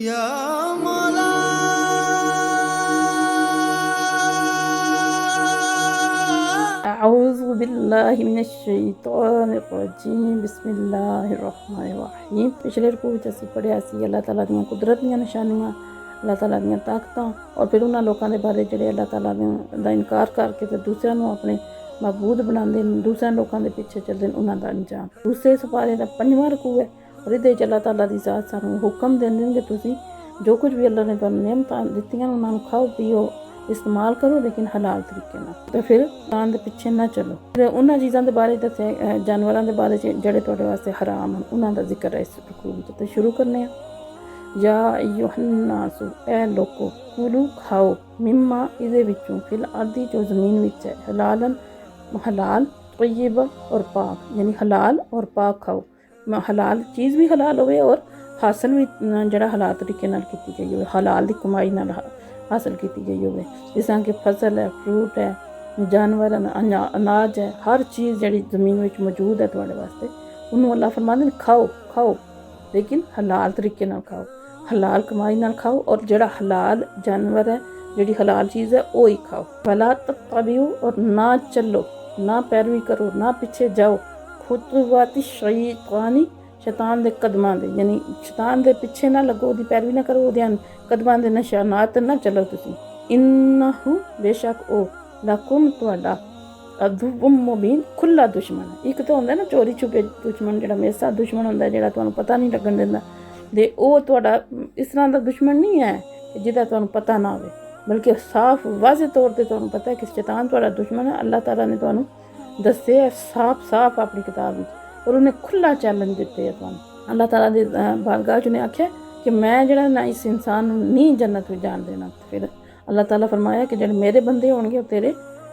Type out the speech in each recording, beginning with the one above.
या मौला أعوذ بالله من الشيطان الرجيم بسم الله الرحمن الرحيم। पिछले रकू ਵਿੱਚ ਅਸੀਂ ਪੜ੍ਹਿਆ ਸੀ ਅੱਲਾਹ ਤਾਲਾ ਦੀਆਂ ਕੁਦਰਤ ਦੀਆਂ ਨਿਸ਼ਾਨੀਆਂ, ਅੱਲਾਹ ਤਾਲਾ ਦੀਆਂ ਤਾਕਤਾਂ ਔਰ ਫਿਰ ਉਹਨਾਂ ਲੋਕਾਂ ਦੇ ਬਾਰੇ ਜਿਹੜੇ ਅੱਲਾਹ ਤਾਲਾ ਦਾ ਇਨਕਾਰ ਕਰਕੇ ਤੇ ਦੂਸਰਿਆਂ ਨੂੰ ਆਪਣੇ ਮਬੂਦ ਬਣਾਉਂਦੇ ਨੇ, ਦੂਸਰਿਆਂ ਲੋਕਾਂ ਦੇ ਪਿੱਛੇ ਚੱਲਦੇ ਨੇ, ਉਹਨਾਂ ਦਾ ਅੰਜਾਮ। ਦੂਸਰੇ ਸੁਪਾਰੇ ਦਾ 5ਵਾਂ ਰਕੂ ਹੈ ਔਰ ਇਹਦੇ 'ਚ ਅੱਲਾਹ ਤਾਲਾ ਦੀ ਜ਼ਾਤ ਸਾਨੂੰ ਹੁਕਮ ਦਿੰਦੇ ਨੇ ਕਿ ਤੁਸੀਂ ਜੋ ਕੁਝ ਵੀ ਅੱਲਾਹ ਨੇ ਤੁਹਾਨੂੰ ਨਿਅਮਤਾਂ ਦਿੱਤੀਆਂ ਉਹਨਾਂ ਨੂੰ ਖਾਓ ਪੀਓ इस्तेमाल करो, लेकिन हलाल तरीके नाल। तो फिर कान दे पिछे ना चलो। फिर उन्हां चीज़ां दे बारे दस्सिया, जानवरां दे बारे च जिहड़े तुहाडे वास्ते हराम हैं उन्हां दा जिक्र है इस रकू विच। ते शुरू करने आ। या अय्युहन्नासु, ए लोको, कुलू खाओ, मिम्मा इहदे विचों, फिल अर्दी जो ज़मीन विच है, हलालन हलाल, तय्यब और पाक, यानी हलाल और पाक खाओ। हलाल चीज़ भी हलाल होवे और हासिल भी जिहड़ा हलाल तरीके नाल कीती गई होवे, हलाल दी कमाई नाल हासिल की गई होवे। जिस तरह कि फसल है, फ्रूट है, जानवर अनाज है, हर चीज़ जिहड़ी ज़मीन में मौजूद है तुहाडे वास्ते, उन्होंने अल्लाह फरमांदे ने खाओ खाओ, लेकिन हलाल तरीके नाल खाओ, हलाल कमाई नाल खाओ। और जिहड़ा हलाल जानवर है, जिहड़ी हलाल चीज़ है वो ही खाओ। वला तत्तबिऊ, और ना चलो, ना पैरवी करो, ना पिछे जाओ, खुतवाती शैतानी, शैतान दे कदमां दे, यानी शैतान दे पिछे ना लगो, ओहदी पैरवी ना करो, ओहदे कदमां दे निशानात ना चलो तुसी। इन्नहु, बेशक ओ, लकुम तुहाडा, अदुव्वुम मुबीन, खुला दुश्मन है। एक तो होंदा ना चोरी छुपे दुश्मन, जिहड़ा मेसा दुश्मन होंदा, जिहड़ा तुहानूं पता नहीं लगन दिंदा, ते ओह तुहाडा इस तरह दा दुश्मन नहीं है जिहदा तुहानूं पता ना होवे, बल्कि साफ वाज़े तौर ते तुहानूं पता है कि शैतान तुहाडा दुश्मन है। अल्लाह ताला ने तुहानूं दस्से साफ साफ अपनी किताब विच, और उन्हें खुला चैलेंज दिते है तुहानूं। अल्लाह ताला दी बारगाह च उन्हें आख्या कि मैं जिहड़ा ना इस इंसान नहीं जन्नत में जान देना। फिर अल्लाह ताला फरमाया कि जिहड़े मेरे बंदे होणगे वो तेरे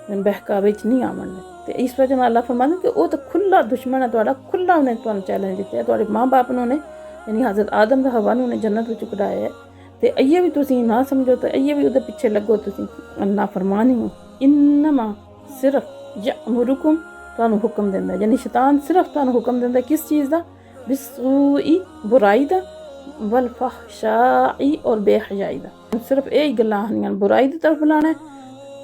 बहकावे च नहीं आवणगे। ते इस वजह नाल अल्लाह फरमांदा कि वो तो खुला दुश्मन है तुहाडा, खुला उन्हें तुहानूं चैलेंज दित्ता है। तुहाडे माँ बाप ने उन्हें, यानी हज़रत आदम दा हवा ने जन्नत विच कढाया है, ते अइये भी तुसीं ना समझो, तो अइये भी उहदे पिछे लगो तुसीं नाफरमानी हो। इन्नमा, सिर्फ यअमुरुकुम, तुहानूं हुक्म दिंदा, यानी शैतान सिर्फ तुहानूं हुक्म दिंदा किस चीज़ दा, बिस्सूई, बुराई दा, वल फहशाई, और बेहजाई दा। सिर्फ यही गल्लां आखनियां, बुराई दी तरफ बुलाना है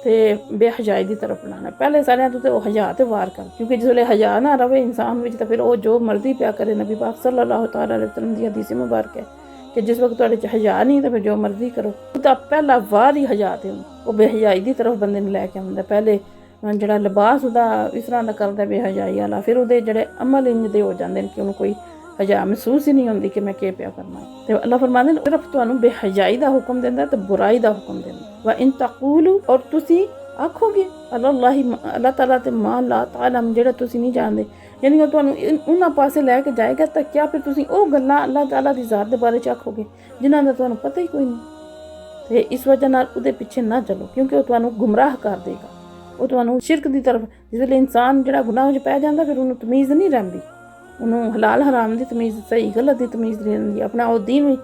ते बेहजाई दी तरफ बुलाना है। पहले सारियां तो वो हजा ते वार कर, क्योंकि जिसले हजा ना रवे इंसान विच तो फिर वो जो मर्जी प्या करे। नबी पाक सल्लल्लाहु तआला अलैहि वसल्लम दी हदीस मुबारक है कि जिस वक्त तुहाडे च हजा नहीं तो फिर जो मर्जी करो। तो पहला वार ही हजा ते वो बेहजाई दी तरफ बंदे नूं लैके आउंदा। पहले जिहड़ा लिबास उहदा इस तरह दा करदा बेहजाई वाला, फिर उहदे जिहड़े अमल इंज दे हो जांदे कि उहनूं कोई हजा महसूस ही नहीं होंदी कि मैं क्या करना है। तो अल्लाह फरमांदे ने सिर्फ तुहानूं बेहजाई दा हुक्म दिंदा ते बुराई दा हुक्म दिंदा। व इन तकूलू, और तुसी आखोगे अल्लाह अल्लाह ताला ते मा ला तालम, जिहड़ा तुसी नहीं जानदे, यानी वो तुहानूं उन्हां पासे लैके जाएगा। तो क्या फिर तुसी ओह गल्लां अल्लाह ताला दी ज़ात दे बारे च आखोगे जिन्हां दा तुहानूं पता ही कोई नहीं। ते इस वजह नाल उहदे पिछे ना चलो, क्योंकि वो तुहानूं गुमराह कर देगा। वो तुहानूं शिरक दी तरफ, जिसले इंसान जिहड़ा गुनाह च पै जांदा फिर उहनूं तमीज़ नहीं रहिंदी, उन्होंने हलाल हराम की तमीज़, सही गलत की तमीज़ नहीं रहिंदी, अपना वो दीन भी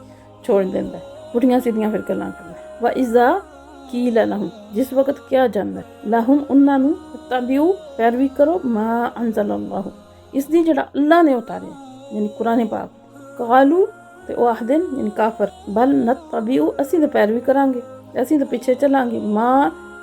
छोड़ देंदा है, पुठियां सीधियां फिर गल्लां करदा। व इज़ा कील लहुम, जिस वक्त क्या जांदा लहुम उन्होंने, तबिऊ, पैरवी करो, मा अंज़लल्लाहु, इसदी जिहड़ा अल्लाह ने उतारे, यानी कुरान पाक। कालू, ते वो आखदे न, यानी काफर, बल नत्तबिऊ, असीं ते पैरवी करांगे, असीं ते पिछे चलांगे, मां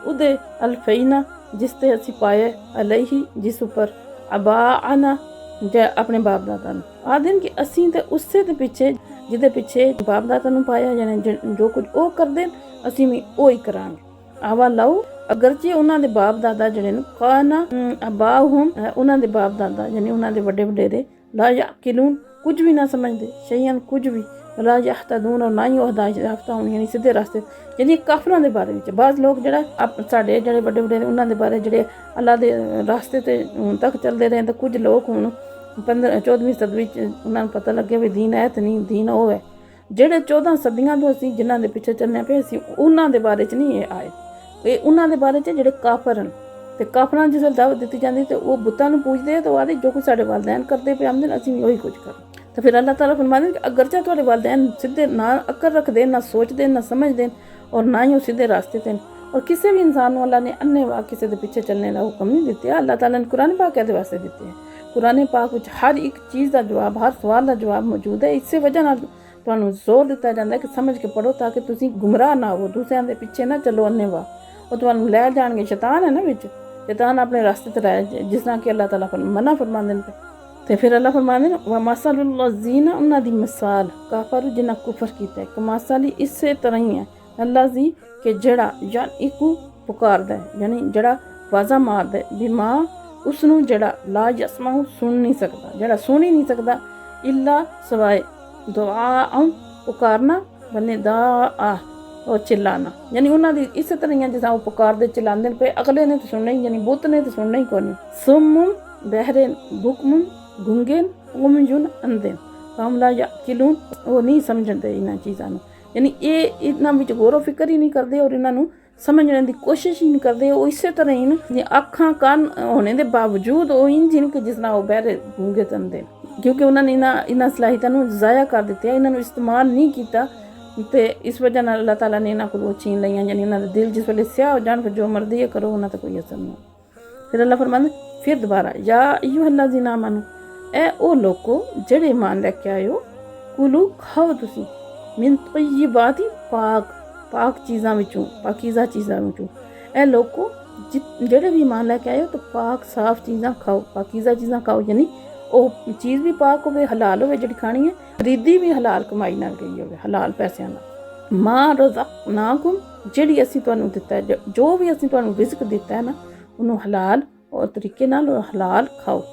उदे अल्फैना, जिस ते असीं पाया, अलैहि, जिस उपर, अबाअना, जे अपने बाप दादा नूं। आखदे न कि असीं ते उस्से दे पिछे, जिहदे पिछे बाप दादा नूं पाया, यानी जो कुछ वो करदे न असीं भी वो ही करांगे। आवा लाओ, अगरचे उन्हां दे बाप दादा जिहड़े न, काना अबाहुम, उन्हां दे बाप दादा यानी उन्हां दे वड्डे वडेरे, ला याकिलून, कुछ भी ना समझदे, शैयन कुछ भी, ला यहतदून, और ना ही वो हिदायत याफ्ता होण, यानी सीधे रास्ते। यानी काफरां दे बारे विच बाज़ लोग जिहड़ा साडे जिहड़े वड्डे वडेरे उन्हां दे बारे जिहड़े अल्लाह दे रास्ते ते हुण तक चलदे रहे, तो कुछ लोग हुण 14वीं सदी उन्हां नूं पता लग्गेआ भी दीन है ते नहीं, दीन ओह है। जिहड़े 14 सदियां तो असीं जिन्हां दे पिछे चलने पे, असीं उन्हां दे बारे च नहीं आए, एह् उन्हां दे बारे च जिहड़े काफर न। ते काफरां जिसलै दावत दित्ती जांदी ते ओह बुत्तां नूं पूजदे, ते ओह आखदे जो कुछ साडे वालदैन करदे पे आंदे असीं भी ओही कुछ करना। तो फिर अल्लाह ताला फरमांदे कि अगरचे तुहाडे वालदैन सीधे ना अक्ल रखदे, ना सोचदे, ना समझदे, और ना ही वो सीधे रास्ते ते। और किसी भी इंसान को अल्लाह ने अन्ने वाह किसी के पिछे चलने का हुक्म नहीं दिता। अल्लाह ताला ने कुरान पाक कहते वास्ते दिते हैं। कुरान पाक में हर एक चीज़ का जवाब, हर सवाल का जवाब मौजूद है। इस वजह ਤੁਹਾਨੂੰ ਜ਼ੋਰ ਦਿੱਤਾ ਜਾਂਦਾ ਕਿ ਸਮਝ ਕੇ ਪੜੋ ਤਾਂ ਕਿ ਤੁਸੀਂ ਗੁੰਮਰਾਹ ਨਾ ਹੋ, ਦੂਸਰਿਆਂ ਦੇ ਪਿੱਛੇ ਨਾ ਚੱਲੋ ਅੰਨੇਵਾਹ। ਉਹ ਤੁਹਾਨੂੰ ਲੈ ਜਾਣਗੇ, ਸ਼ੈਤਾਨ ਹੈ ਨਾ ਵਿੱਚ, ਸ਼ੈਤਾਨ ਆਪਣੇ ਰਸਤੇ ਤੇ ਲੈ ਜਿਸ ਤਰ੍ਹਾਂ ਕਿ ਅੱਲਾਹ ਤਾਲਾ ਮਨਾ ਫਰਮਾਉਂਦੇ ਨੇ। ਤੇ ਫਿਰ ਅੱਲਾਹ ਫਰਮਾਉਂਦੇ ਨੇ ਵਾ ਮਸਲੁਲ ਲਜ਼ੀਨਾ, ਉਹਨਾਂ ਦੀ ਮਿਸਾਲ ਕਾਫਰ ਜਿਨ੍ਹਾਂ ਕੁਫਰ ਕੀਤਾ ਹੈ, ਕਮਾਸਲੀ ਇਸੇ ਤਰ੍ਹਾਂ ਹੀ ਹੈ ਅੱਲਾਹ ਜੀ ਕਿ ਜਿਹੜਾ ਜਾਂ ਇੱਕੂ ਪੁਕਾਰਦਾ ਯਾਨੀ ਜਿਹੜਾ ਵਾਜ਼ਾ ਮਾਰਦਾ ਬਿਮਾ ਉਸ ਨੂੰ ਜਿਹੜਾ ਲਾ ਯਸਮਾਉ ਸੁਣ ਨਹੀਂ ਸਕਦਾ, ਜਿਹੜਾ ਸੁਣ ਹੀ ਨਹੀਂ ਸਕਦਾ ਇਲਾ ਸਵਾਏ ਦੁਆ ਪੁਕਾਰਨਾ ਬੰਨੇ ਦਾ ਆ और चिल्लाना, यानी उन्होंने इस तरह जिस वो पुकारते चिल्लाते पे, अगले ने तो सुनना ही, यानी बुत ने तो सुनना ही कोनी। सुम्मुम बहरेन बुकमुम गुंगेन उमजुन अंधेन कामला या किलून, वो नहीं समझते इन्होंने चीज़ों, यानी ये इतना विच गौर फिक्र ही नहीं करते और इन्होंने समझने की कोशिश ही नहीं करते। वो इस तरह ही अखां कान होने के बावजूद वो इन जिनके जिस तरह वो बहरे गूंगे अंधे, क्योंकि उन्होंने इन्होंने सलाहियतों ज़ाया कर दिते, इन्होंने इस्तेमाल नहीं किया तो इस वजह नाल अल्लाह ताला ने इन्हों को छीन लिया, यानी इन्होंने दिल जिस वेले स्याह हो जान फिर जो मर्जी है करो, उन्होंने तो कोई असर नहीं। फिर अल्लाह फरमांदे फिर दोबारा या अय्युहल्लज़ीना आमनू, ए ओ लोको जेड़े ईमान लैके आए हो, कुलू खाओ तुसी मिन तय्यिबाति पाक पाक चीज़ां विचों, पाकीज़ा चीज़ां विचों। ए लोको जेड़े भी ईमान लैके आए हो तो पाक साफ चीज़ां खाओ, पाकीज़ा चीज़ां खाओ, यानी ਉਹ ਚੀਜ਼ ਵੀ ਪਾਕ ਹੋਵੇ, ਹਲਾਲ ਹੋਵੇ, ਜਿਹੜੀ ਖਾਣੀ ਹੈ ਖਰੀਦੀ ਵੀ ਹਲਾਲ ਕਮਾਈ ਨਾਲ ਗਈ ਹੋਵੇ, ਹਲਾਲ ਪੈਸਿਆਂ ਨਾਲ। ਮਾਂ ਰਜ਼ਕਨਾकुम, ਜਿਹੜੀ ਅਸੀਂ ਤੁਹਾਨੂੰ ਦਿੱਤਾ, ਜੋ ਵੀ ਅਸੀਂ ਤੁਹਾਨੂੰ ਰਿਜ਼ਕ ਦਿੱਤਾ ਹੈ ਨਾ, ਉਹਨੂੰ ਹਲਾਲ ਔਰ ਤਰੀਕੇ ਨਾਲ ਔਰ ਹਲਾਲ ਖਾਓ।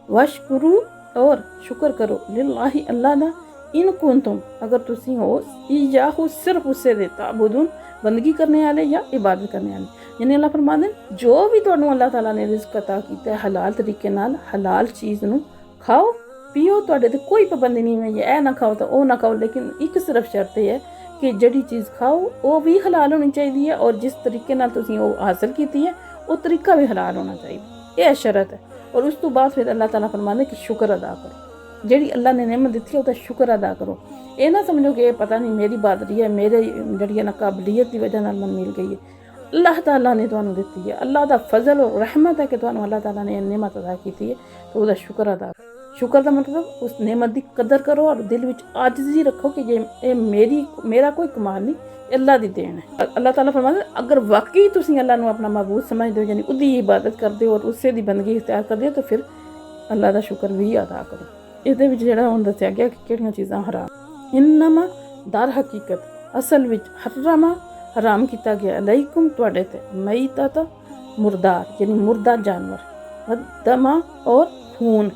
ਵਸ਼ਕਰੂ, ਔਰ ਸ਼ੁਕਰ ਕਰੋ, ਲਿल्लाहि ਅੱਲਾਹ ਦਾ, ਇਨ ਕੁੰਤੁਮ, ਅਗਰ ਤੁਸੀਂ ਹੋ, ਇਯਾਹੂ ਸਿਰਫ ਉਸੇ ਦੇ ਤਾਬੁਦੂਨ, बंदगी करने वाले या इबादत करने वाले, यानी अल्लाह फरमाते जो भी तुहानू अल्लाह ताला ने रिज़्क अता कीता है हलाल तरीके नाल, हलाल चीज़ नू खाओ पीओ, तुहाडे ते कोई पाबंदी नहीं है ये ना खाओ तो वो ना खाओ, लेकिन एक सिर्फ शर्त है कि जिहड़ी चीज़ खाओ वो भी हलाल होनी चाहिए है और जिस तरीके नाल तुसीं वो हासिल कीती है वो तरीका भी हलाल होना चाहिए, ये शर्त है। और उस तो बाद फिर अल्लाह ताला फरमाते कि शुक्र अदा करो, जिहड़ी अल्लाह ने नेमत दी है उसदा शुक्र अदा करो। ये ना समझो कि पता नहीं मेरी बहादरी है, मेरे जड़ी ना काबलियत की वजह मन मिल गई है, अल्लाह ताला ने तुहानू दित्ती है, अल्लाह दा फजल और रहमत है कि तुहानू अल्लाह ताला ने नेमत अदा की है, तो उसका शुक्र अदा करो। शुक्र का मतलब उस नेमत की कदर करो और दिल विच आजिज़ी रखो कि ये मेरा कोई कमाल नहीं, अल्लाह दी देन है। अल्लाह ताला फरमाते अगर वाकई तुसीं अल्लाह नू अपना महबूब समझदे हो, यानी उसदी इबादत करदे हो और उससे दी बंदगी इख्तियार करदे हो, तो फिर अल्लाह दा शुक्र भी अदा करो। इहदे विच जिहड़ा हुण दस्सिया गया कि किहड़ियां चीज़ां हराम, इन्नमा दर हकीकत असल विच हर्रमा हराम किया गया अलैकुम तुहाडे ते मैता मुर्दार, यानी मुर्दा जानवर, दमा और खून,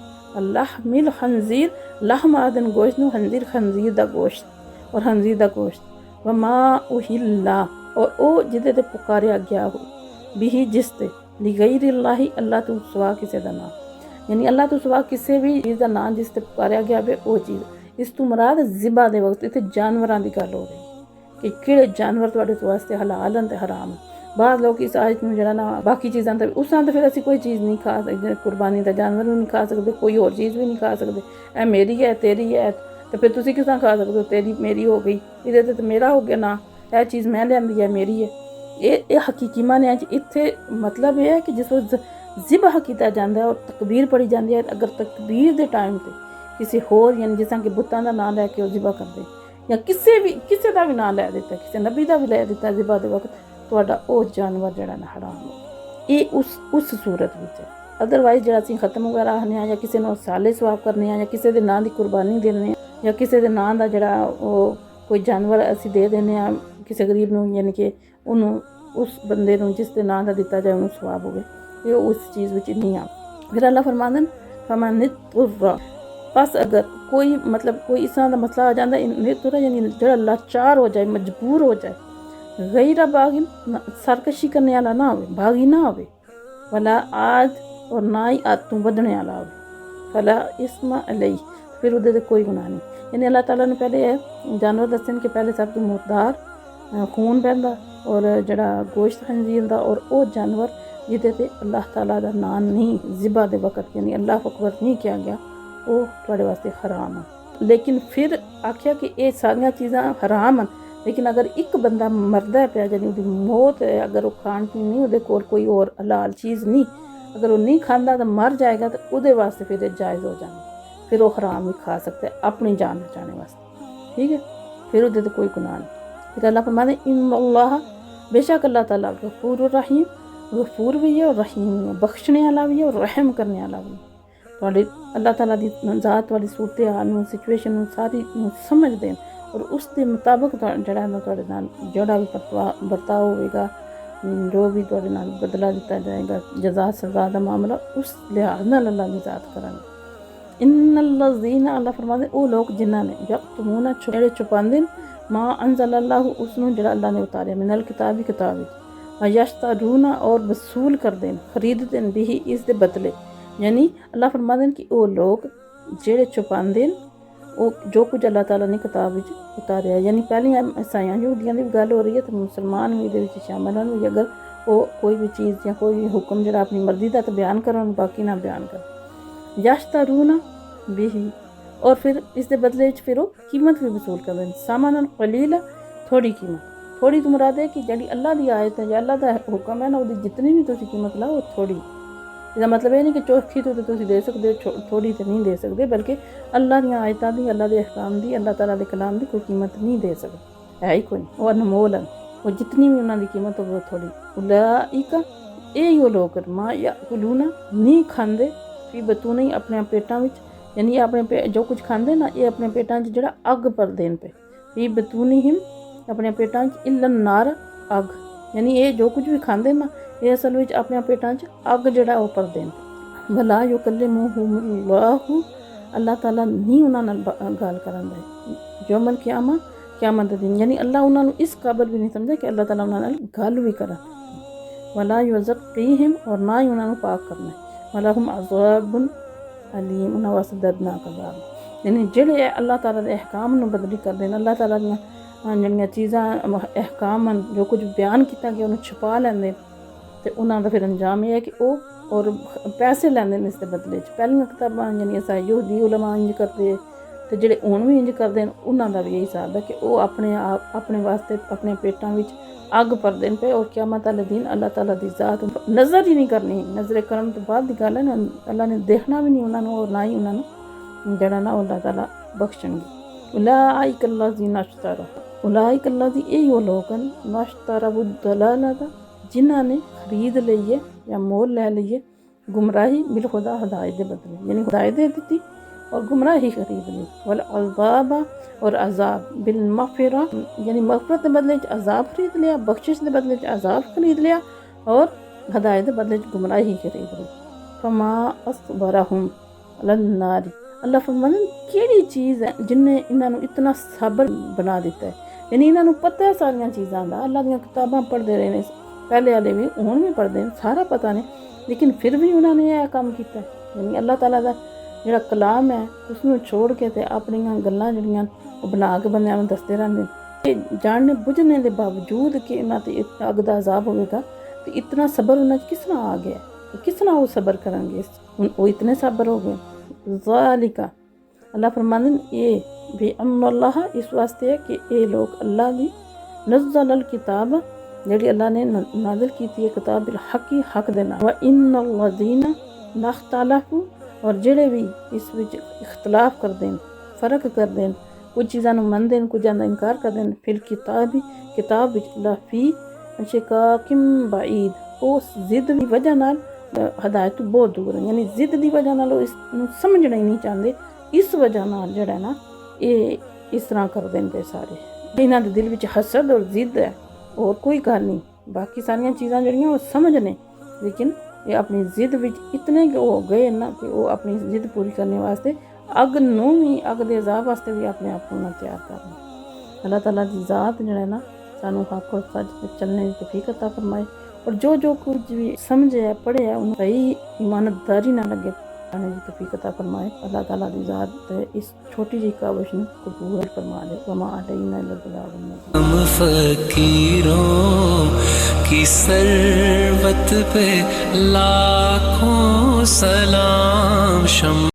लहमिल खंजीर, लहम आदन गोश्त नू, खंजीर खंजीर दा गोश्त और खंजीर दा गोश्त, वमा उहिल्ला, और ओ जिदे ते पुकारिया गया हो, बिही जिसते लिगैरिल्लाहि, अल्लाह तो सिवा किसी दा नाम, यानी अल्लाह तो सिवा किसी भी चीज़ का नाम जिस ते पुकारिया गया हो वो चीज़। इस तो मुराद ज़िबा दे वक्त इत्थे जानवरां दी गल हो रही कि किहड़े जानवर तुहाडे वास्ते हलाल हैं ते हराम है। बाद लोग इस आयत में जरा ना बाकी चीज़ां तो उस तो फिर असीं कोई चीज़ नहीं खा सकते, कुर्बानी का जानवर भी नहीं खा सकते, कोई होर चीज़ भी नहीं खा सकते, ए मेरी है तेरी है, तो फिर तुसीं किस तरह खा सकते हो, तेरी मेरी हो गई, इहदे ते मेरा हो गया ना, यह चीज़ मैं लियांदी है मेरी है। ये हकीकी माने इत्थे मतलब यह है कि जिस वक्त ज़िबह किया जाता है और तकबीर पढ़ी जाती है, अगर तकबीर के टाइम पर किसी होर यानी जिस तरह कि बुतों का नाम लैके ज़िबा करते या किसी का भी नाम लै दिता, किसी नबी का भी लै दिता ज़िबा के वक्त, तुहाडा वो जानवर जिहड़ा ना हराम हो, ये उस सूरत विच है। अदरवाइज जिहड़ा असीं खत्म वगैरह आखने या किसी नूं साले सवाब करने या किसी के नाम की कुर्बानी देने या किसी के नाम का जिहड़ा कोई जानवर असीं दे देने किसी गरीब नूं, यानी कि उन्होंने उस बंदे नूं जिस दे नाम का दिता जाए उन्होंने सवाब होवे, ये उस चीज़ विच नहीं आ। फिर अल्लाह फरमांदे ने फमन बस अगर कोई मतलब कोई इस तरह का मसला आ जाता है यानी जो लाचार हो जाए, मजबूर हो जाए, गैर बागिन, सरकशी करने वाला ना हो, बागी ना हो, भला आज और ना ही आतू बदने वाला हो, भला इसमा अलई, फिर उधर कोई गुनाह नहीं। यानी अल्लाह ताला ने पहले जानवर दस्से कि पहले सब तो मुर्दार खून बहता और जड़ा गोश्त खंजीर दा, और वो जानवर जिदे ते अल्लाह ताला दा नाम नहीं ज़िबा दे वक्त यानी अल्लाह अकबर नहीं किया गया, वो तुहाडे वास्ते हराम है। लेकिन फिर आख्या कि ये सारियां चीज़ां हराम हैं, लेकिन अगर एक बंदा मरदा पिया यानी उसकी मौत है, अगर वो खान पीन नहीं उहदे कोल कोई और हलाल चीज़ नहीं, अगर वो नहीं खांदा तो मर जाएगा, तो उहदे वास्ते फिर जायज़ हो जाए, फिर वो हराम भी खा सकता है अपनी जान बचाने वास्ते। ठीक है। फिर उहदे ते कोई गुनाह नहीं। फिर अल्लाह फरमाते इन्नल्लाह, बेशक अल्लाह ताला गफूर रहीम, गफूर भी है और रहीम भी है, बख्शने वाला भी है और रहम करने वाला भी है। थोड़ी अल्लाह ताला दी ज़ात वाली सूरत हाल नूं, सिचुएशन नूं सारी समझदे न और उस दे मुताबिक जड़ा ना तुहाडे नाल जड़ा भी बर्ताव होवेगा, जो भी तुहाडे नाल बदला दिता जाएगा, जज़ा सज़ा दा मामला उस लिहाज नाल अल्लाह दी ज़ात करांगे। इन्नल्लज़ीना, अल्लाह फरमांदे ओ लोग जिन्हां ने यक्तमूना जेह्ड़े छुपांदे न मा अंज़लल्लाहु, उसनूं जेह्ड़ा अल्लाह ने उतारिया, मिनल किताबी किताब विच, यश्तरूना और वसूल करदे न, खरीददे न बिही इस दे बदले। यानी अल्लाह फरमांदे न कि वो लोग जेह्ड़े छुपांदे न वो जो कुछ अल्लाह ताला ने किताब विच उतारिया, यानी पैह्लियां ईसाइयां यहूदियां दी गल हो रही है तो मुसलमान भी इहदे विच शामिल न कि अगर वो कोई भी चीज़ या कोई भी हुक्म जेह्ड़ा अपनी मर्जी दा ते बयान करन, बाकी ना बयान करन। यश्तरूना बिही, और फिर इस दे बदले च फिर वो कीमत भी वसूल करदे न, सामानन कलीला, थोड़ी कीमत। थोड़ी तो मुराद है कि जेह्ड़ी अल्लाह दी आयत है या अल्लाह दा हुक्म है ना, उसदी जितनी भी तुसीं कीमत लाओ वो थोड़ी। इसदा मतलब ये नहीं कि चौखी तो तुसीं दे सकदे हो, थोड़ी तो नहीं दे सकदे, बल्कि अल्लाह दियां आयतां दी, अल्लाह दे अहकाम दी, अल्लाह ताला दे कलाम दी कोई कीमत नहीं दे सकदे, है ही कोई नहीं। वो अनमोल है, वो जितनी भी उन्हां दी कीमत हो वो थोड़ी। उलाइका, ये लोग मा याकुलूना, नहीं खांदे फी बतूनी, अपने पेटां विच, यानी अपने जो कुछ खांदे ना ये अपने पेटां च जेह्ड़ा अग भरदे न पे, फी बतूनिहिम, अपने पेटां च, इल्लन नार, अग, यानी ये जो कुछ भी खांदे ना ये असल विच अपने पेटां च अग जेह्ड़ा ओह् भरदे न। वला युकल्लिमुहुमुल्लाहु, अल्लाह ताला नहीं उन्हां नाल गल करन दे यौमल क़यामा, क़यामत दे दिन, यानी अल्लाह उन्हां नूं इस काबिल भी नहीं समझा कि अल्लाह ताला उन्हां नाल गल भी करन। वला युज़क्कीहिम, और ना ही उन्हां नूं पाक करना है। वलहुम अज़ाबुन अलीम, उन्हां वास्ते दर्दनाक अज़ाब, यानी जेह्ड़े अल्लाह ताला दे अहकाम नूं बदली करदे न, अल्लाह ताला दियां जेह्ड़ियां चीज़ां अहकाम जो कुछ बयान कीता गया उन्हें छुपा लैंदे ते उन्हां दा फिर अंजाम यह है कि ओह् और पैसे लैंदे न इसदे बदले च। पैह्लियां कताबां यानी यहूदी उलमा इंज करदे ते जेह्ड़े हुण भी इंज करदे न उन्हां दा भी यही हिसाब है कि ओह् अपने वास्ते अपने पेटां विच अग भरदे न पे, और क़यामत आह्ले दिन अल्लाह ताला दी ज़ात नज़र ही नहीं करनी, नज़र करन तो बाद दी गल है ना, अल्लाह ने देखना भी नहीं उन्हां नूं और ना ही उन्हां नूं जेह्ड़ा ना अल्लाह ताला बख्शणगे। उलाइका अल्लज़ीना इश्तरा, उलाइका अल्लज़ी, ये लोग न इश्तरऊ दलालता, जिन्हां ने खरीद लईए या मोल लै लईए गुमराही बिल खुदा, हदायत दे बदले, यानी हदायत दे दी और गुमराही खरीद ली। वल अज़ाबा, और अज़ाब, बिल मग़फ़िरा, यानी मग़फ़िरत के बदले च अज़ाब खरीद लिया, बख्शिश के बदले च अज़ाब खरीद लिया और हदायत के बदले च गुमराही खरीद ली। फमा अस्बरहुम अलन नारी, अल्लाह फरमांदे केड़ी चीज़ है जिन्ने इन्हां नूं इतना सबर बना दिता है, यानी इन्हां नूं पता है सारियां चीज़ां दा, अल्लाह दियां किताबां पढ़दे रहे ने, पहले वाले भी हुण भी पढ़दे न, सारा पता ने, लेकिन फिर भी उन्होंने यह काम किया। यानी अल्लाह ताला दा जिहड़ा कलाम है उसनूं छोड़ के ते अपनियां गल्लां जिहड़ियां बना के बंदियां नूं दसदे रहिंदे ते जानने बुझने के बावजूद कि इन्हां ते अग दा अज़ाब होवेगा तो इतना सबर उन्हां च किस तरह आ गया, किस तरह वो सबर करेंगे, वो इतने सबर हो गए। ज़ालिका, अल्लाह फरमांदे न ये भी अल्लाह, इस वास्ते है कि ये लोग अल्लाह दी नज़्ज़लल किताब, जेह्ड़ी अल्लाह ने नाज़िल की थी किताब बिल हक़, हक़ दे नाल, व इन्नल्लज़ीना लख्तलफू, और जेह्ड़े भी इस विच इख्तलाफ करदे न, फ़र्क करदे न, कुछ चीज़ां नूं मनदे न, कुछ दा इनकार करदे न, फिल किताब विच लफ़ी शिकाकिम बईद, उस ज़िद दी वजह नाल हदायत तो बहुत दूर है, यानी ज़िद दी वजह नाल इसनूं समझना ही नहीं चाहते, इस वजह नाल जेह्ड़ा ना ये इस तरह करदे न पे सारे। इन्हां दे दिल विच हसद और ज़िद है और कोई गल नहीं, बाकी सारियां चीज़ां जड़ियां वो समझने, लेकिन ये अपनी ज़िद विच इतने हो गए ना कि वो अपनी ज़िद पूरी करने वास्ते अग नूं भी, अग दे अज़ाब वास्ते भी अपने आप को तैयार करना। अल्लाह ताला दी ज़ात जिहड़ा ना सानू हक और सच पे चलने की तौफीक अता फरमाए, और जो कुछ भी समझे है पढ़े है उन्हें सही ईमानदारी ना लगे आने की तौफीक अता फरमाए। अल्लाह ताला दी ज़ात इस छोटी जी काविश को कबूल फरमा दे। वमा अलैना इल्लल बलागुल मुबीन। हम फकीरों की सरवत पे लाखों सलाम।